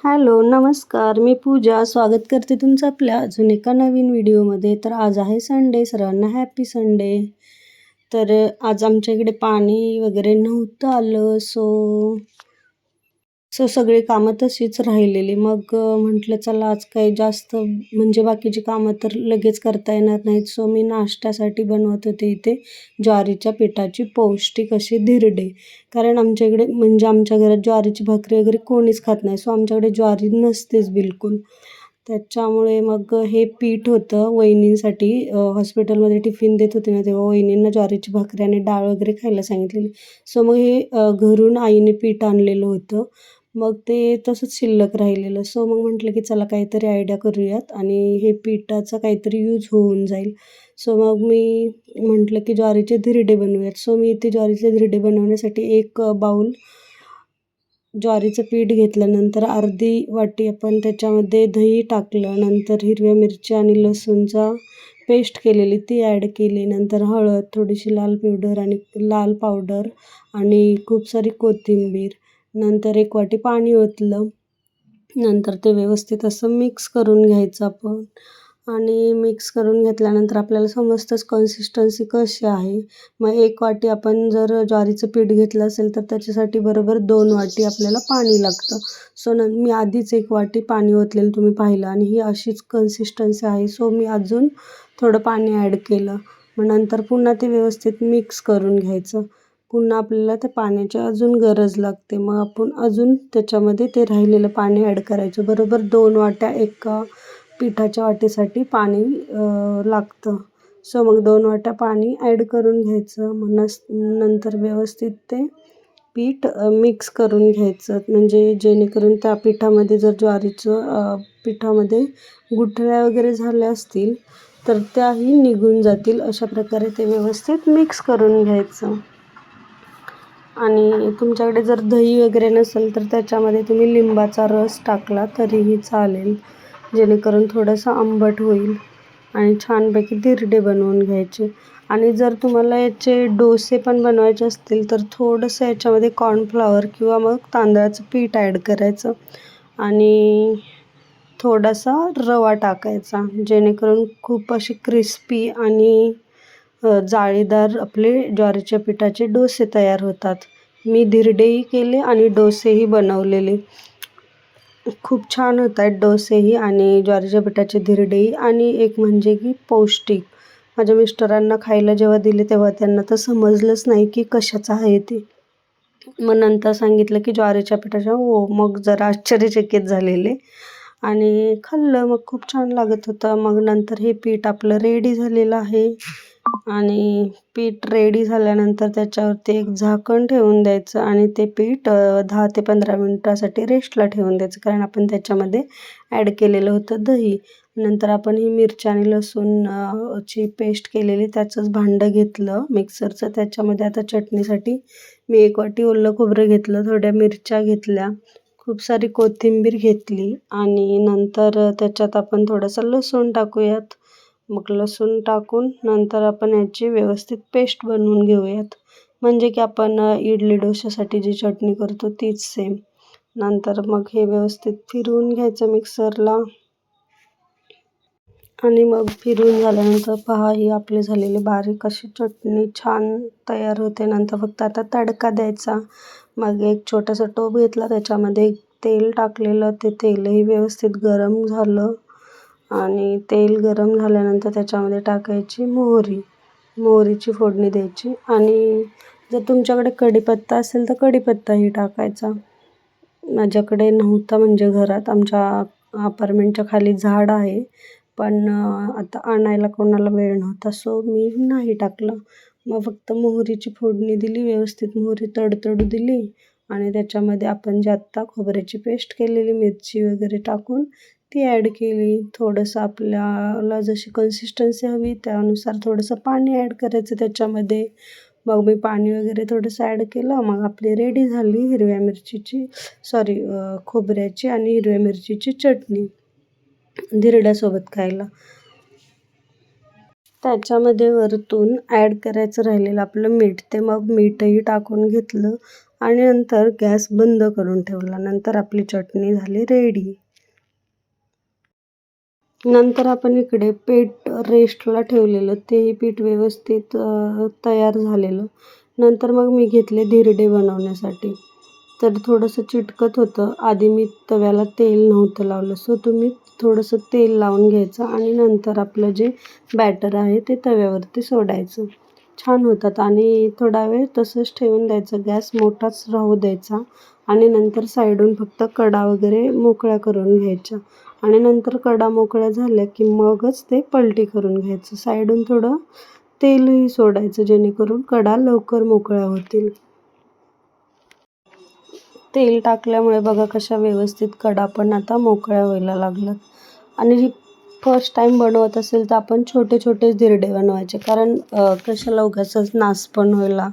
Hello, नमस्कार. मी पूजा. स्वागत करते तुमचं आपल्या अजून एका नवीन व्हिडिओमध्ये. तर आज आहे संडे. सर्वांना हॅपी संडे. तर आज आमच्या इकडे पाणी वगैरे नव्हतं आलं. सो सगळी कामं तशीच राहिलेली. मग म्हटलं चला आज काही जास्त म्हणजे बाकीची कामं तर लगेच करता येणार नाहीत. सो मी नाश्त्यासाठी बनवत होते इथे ज्वारीच्या पिठाची पौष्टिक अशी धिरडे. कारण आमच्या इकडे म्हणजे आमच्या घरात ज्वारीची भाकरी वगैरे कोणीच खात नाही. सो आमच्याकडे ज्वारी नसतेच बिलकुल. त्याच्यामुळे मग हे पीठ होतं वहिनींसाठी. हॉस्पिटलमध्ये टिफिन देत होते ना, तेव्हा वहिनींना ज्वारीची भाकरी आणि डाळ वगैरे खायला सांगितलेली. सो मग हे घरून आईने पीठ आणलेलं होतं. मग ते तसंच शिल्लक राहिलेलं. सो मग म्हटलं की चला काहीतरी आयडिया करूयात आणि हे पिठाचा काहीतरी यूज होऊन जाईल. सो मग मी म्हटलं की ज्वारीचे धिरडे बनवूयात. सो मी इथे ज्वारीचे धिरडे बनवण्यासाठी एक बाऊल ज्वारीचं पीठ घेतलं. नंतर अर्धी वाटी आपण त्याच्यामध्ये दही टाकलं. नंतर हिरव्या मिरच्या आणि लसूणचा पेस्ट केलेली ती ॲड केली. नंतर हळद, थोडीशी लाल पावडर आणि खूप सारी कोथिंबीर. नंतर एक वाटी पाणी ओतलं. नंतर ते व्यवस्थित असं मिक्स करून घ्यायचं आपण. आणि मिक्स करून घेतल्यानंतर आपल्याला समजतंच कन्सिस्टन्सी कशी आहे. मग एक वाटी आपण जर ज्वारीचं पीठ घेतलं असेल तर त्याच्यासाठी बरोबर 2 वाटी आपल्याला पाणी लागतं. सो मी आधीच 1 वाटी पाणी ओतलेलं तुम्ही पाहिलं आणि ही अशीच कन्सिस्टन्सी आहे. सो मी अजून थोडं पाणी ॲड केलं. मग नंतर पुन्हा ते व्यवस्थित मिक्स करून घ्यायचं. पुन्हा आपल्याला त्या पाण्याची अजून गरज लागते. मग आपण अजून त्याच्यामध्ये ते राहिलेलं पाणी ॲड करायचं. बरोबर 2 वाट्या एका पिठाच्या वाटीसाठी पाणी लागतं. सो मग 2 वाट्या पाणी ॲड करून घ्यायचं. मग नंतर व्यवस्थित ते पीठ मिक्स करून घ्यायचं. म्हणजे जेणेकरून त्या पिठामध्ये जर ज्वारीचं पिठामध्ये गुठळ्या वगैरे झाल्या असतील तर त्याही निघून जातील. अशा प्रकारे ते व्यवस्थित मिक्स करून घ्यायचं. आणि तुमच्याकडे जर दही वगैरे नसेल तर त्याच्यामध्ये तुम्ही लिंबाचा रस टाकला तरीही चालेल. जेणेकरून थोडंसं आंबट होईल आणि छानपैकी धिरडे बनवून घ्यायचे. आणि जर तुम्हाला याचे डोसे पण बनवायचे असतील तर थोडंसं याच्यामध्ये कॉर्नफ्लॉवर किंवा मग तांदळाचं पीठ ॲड करायचं आणि थोडासा रवा टाकायचा. जेणेकरून खूप अशी क्रिस्पी आणि जाळीदार आपले ज्वारीच्या पिठाचे डोसे तयार होतात. मी धिरडेही केले आणि डोसेही बनवलेले. खूप छान होत आहेत डोसेही आणि ज्वारीच्या पिठाचे धिरडेही. आणि एक म्हणजे की पौष्टिक. माझ्या मिस्टरांना खायला जेव्हा दिले तेव्हा त्यांना तर समजलंच नाही की कशाचं आहे ते. मग नंतर सांगितलं की ज्वारीच्या पिठाच्या. हो, मग जरा आश्चर्यचकित झालेले आणि खाल्लं. मग खूप छान लागत होतं. मग नंतर हे पीठ आपलं रेडी झालेलं आहे आणि पीठ रेडी झाल्यानंतर त्याच्यावरती एक झाकण ठेवून द्यायचं आणि ते पीठ 10 ते 15 मिनिटासाठी रेस्टला ठेवून द्यायचं. कारण आपण त्याच्यामध्ये ॲड केलेलं होतं दही. नंतर आपण ही मिरची आणि लसूण ची पेस्ट केलेली त्याचंच भांडं घेतलं मिक्सरचं. त्याच्यामध्ये आता चटणीसाठी मी 1 वाटी ओलं खोबरं घेतलं, थोड्या मिरच्या घेतल्या, खूप सारी कोथिंबीर घेतली आणि नंतर त्याच्यात आपण थोडंसं लसूण टाकूयात. मग लसूण टाकून नंतर आपण याची व्यवस्थित पेस्ट बनवून घेऊयात. म्हणजे की आपण इडली डोशासाठी जी चटणी करतो तीच सेम. नंतर मग हे व्यवस्थित फिरवून घ्यायचं मिक्सरला आणि मग फिरवून झाल्यानंतर पहा ही आपली झालेली बारीक अशी चटणी छान तयार होते. नंतर फक्त आता तडका द्यायचा. मग एक छोटासा टोप घेतला, त्याच्यामध्ये तेल टाकलेलं. ते तेलही व्यवस्थित गरम झालं आणि तेल गरम झाल्यानंतर त्याच्यामध्ये टाकायची मोहरीची फोडणी द्यायची. आणि जर तुमच्याकडे कढीपत्ता असेल तर कढीपत्ताही टाकायचा. माझ्याकडे नव्हता म्हणजे घरात आमच्या अपार्टमेंटच्या खाली झाड आहे, पण आता आणायला कोणाला वेळ नव्हता सो मी नाही टाकलं. मग फक्त मोहरीची फोडणी दिली, व्यवस्थित मोहरी तडतडू दिली आणि त्याच्यामध्ये आपण जे आत्ता खोबऱ्याची पेस्ट केलेली मिरची वगैरे टाकून ती ॲड केली. थोडंसं आपल्याला जशी कन्सिस्टन्सी हवी त्यानुसार थोडंसं पाणी ॲड करायचं त्याच्यामध्ये. मग मी पाणी वगैरे थोडंसं ॲड केलं. मग आपली रेडी झाली खोबऱ्याची आणि हिरव्या मिरचीची चटणी धिरड्यासोबत खायला. त्याच्यामध्ये वरतून ॲड करायचं राहिलेलं आपलं मीठ, ते मग मीठही टाकून घेतलं आणि नंतर गॅस बंद करून ठेवला. नंतर आपली चटणी झाली रेडी. नंतर आपण इकडे पीठ रेस्टला ठेवलेलं, तेही पीठ व्यवस्थित तयार झालेलं. नंतर मग मी घेतले धिरडे बनवण्यासाठी. तर थोडंसं चिटकत होतं. आधी मी तव्याला तेल नव्हतं लावलं, सो तुम्ही थोडंसं तेल लावून घ्यायचं आणि नंतर आपलं जे बॅटर आहे ते तव्यावरती सोडायचं. छान होतात आणि थोडा वेळ तसंच ठेवून द्यायचं. गॅस मोठाच राहू द्यायचा आणि नंतर साईडून फक्त कडा वगैरे मोकळ्या करून घ्यायच्या आणि नंतर कडा मोकळ्या झाल्या की मगच ते पलटी करून घ्यायचं. साईडून थोडं तेलही सोडायचं जेणेकरून कडा लवकर मोकळ्या होतील. तेल टाकल्यामुळे बघा कशा व्यवस्थित कडा पण आता मोकळ्या व्हायला लागल्यात. आणि जी फर्स्ट टाईम बनवत असेल तर आपण छोटे छोटेच धिरडे बनवायचे, कारण कशाला उगाचच नास पण व्हायला,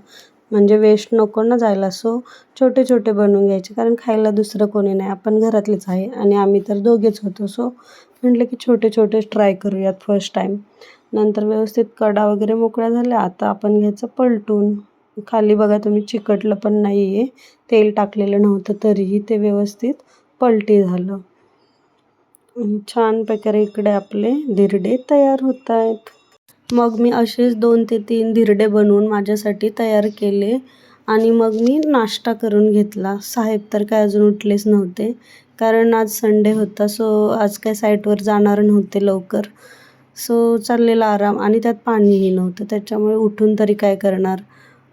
म्हणजे वेस्ट नको ना जायला. सो छोटे छोटे बनवून घ्यायचे, कारण खायला दुसरं कोणी नाही, आपण घरातलेच आहे आणि आम्ही तर दोघेच होतो. सो म्हटलं की छोटे छोटेच ट्राय करूयात फर्स्ट टाईम. नंतर व्यवस्थित कडा वगैरे मोकळ्या झाल्या. आता आपण घ्यायचं पलटून. खाली बघा तुम्ही चिकटलं पण नाही आहे, तेल टाकलेलं नव्हतं तरीही ते व्यवस्थित पलटी झालं. छान प्रकारे इकडे आपले धिरडे तयार होत आहेत. मग मी असेच 2 ते 3 धिरडे बनवून माझ्यासाठी तयार केले आणि मग मी नाश्ता करून घेतला. साहेब तर काय अजून उठलेच नव्हते, कारण आज संडे होता. सो आज काय साईटवर जाणार नव्हते लवकर. सो चाललेला आराम आणि त्यात पाणीही नव्हतं, त्याच्यामुळे उठून तरी काय करणार.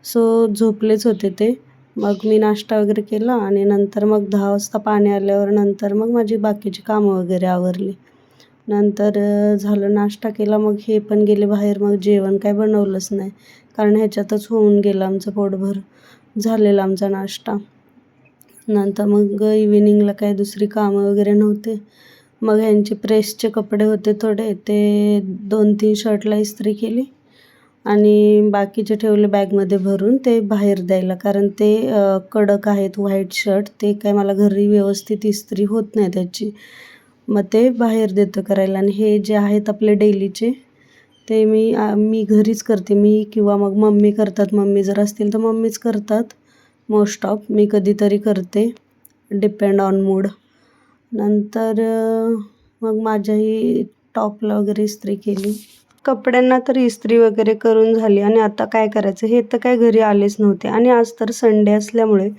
सो झोपलेच होते ते. मग मी नाश्ता वगैरे केला आणि नंतर मग 10 वाजता पाणी आल्यावर नंतर मग माझी बाकीची कामं वगैरे आवरली. नंतर झालं नाश्ता केला. मग हे पण गेले बाहेर. मग जेवण काय बनवलंच नाही, कारण ह्याच्यातच होऊन गेलं आमचं पोटभर. झालेला आमचा नाश्ता. नंतर मग इव्हिनिंगला काही दुसरी कामं वगैरे नव्हते. मग ह्यांचे प्रेसचे कपडे होते थोडे, ते 2-3 शर्टला इस्त्री केली आणि बाकीचे ठेवले बॅगमध्ये भरून ते बाहेर द्यायला, कारण ते कडक आहेत व्हाईट शर्ट. ते काय मला घरी व्यवस्थित इस्त्री होत नाही त्याची. मग ते बाहेर देतं करायला. आणि हे जे आहेत आपले डेलीचे, ते मी घरीच करते. मी किंवा मग मम्मी करतात. मम्मी जर असतील तर मम्मीच करतात मोस्ट ऑफ. मी कधीतरी करते, डिपेंड ऑन मूड. नंतर मग माझ्याही टॉपला वगैरे इस्त्री केली. कपड्यांना तर इस्त्री वगैरे करून झाली आणि आता काय करायचं, हे तर काय घरी आलेच नव्हते. आणि आज तर संडे असल्यामुळे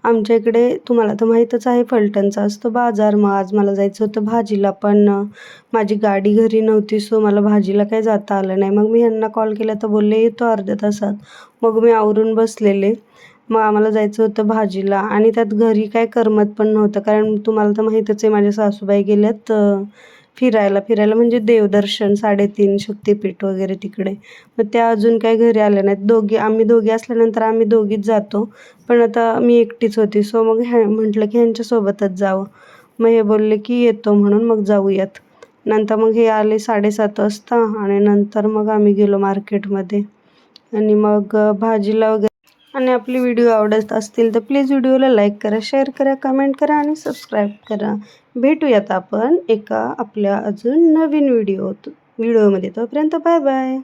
आमच्या इकडे तुम्हाला तर माहीतच आहे फलटणचा असतो बाजार. मग आज मला जायचं होतं भाजीला, पण माझी गाडी घरी नव्हती. सो मला भाजीला काही जाता आलं नाही. मग मी ह्यांना कॉल केला तर बोलले येतो अर्ध्या तासात. मग मी आवरून बसलेले. मग आम्हाला जायचं होतं भाजीला आणि त्यात घरी काय करमत पण नव्हतं, कारण तुम्हाला तर माहीतच आहे माझ्या सासूबाई गेल्यात फिरायला म्हणजे देवदर्शन 3.5 शक्तिपीठ वगैरे तिकडे. मग त्या अजून काही घरी आल्या नाहीत. आम्ही दोघी असल्यानंतर आम्ही दोघीच जातो, पण आता मी एकटीच होती. सो मग म्हटलं की ह्यांच्यासोबतच जावं. मग हे बोलले की येतो म्हणून, मग जाऊयात. नंतर मग हे आले 7:30 वाजता आणि नंतर मग आम्ही गेलो मार्केटमध्ये आणि मग भाजीला वगैरे. आणि आपले व्हिडिओ आवडत असतील तर प्लीज व्हिडिओला लाईक करा, शेअर करा, कमेंट करा आणि सबस्क्राईब करा. भेटूयात आपण एका आपल्या अजून नवीन व्हिडिओमध्ये. तोपर्यंत बाय बाय.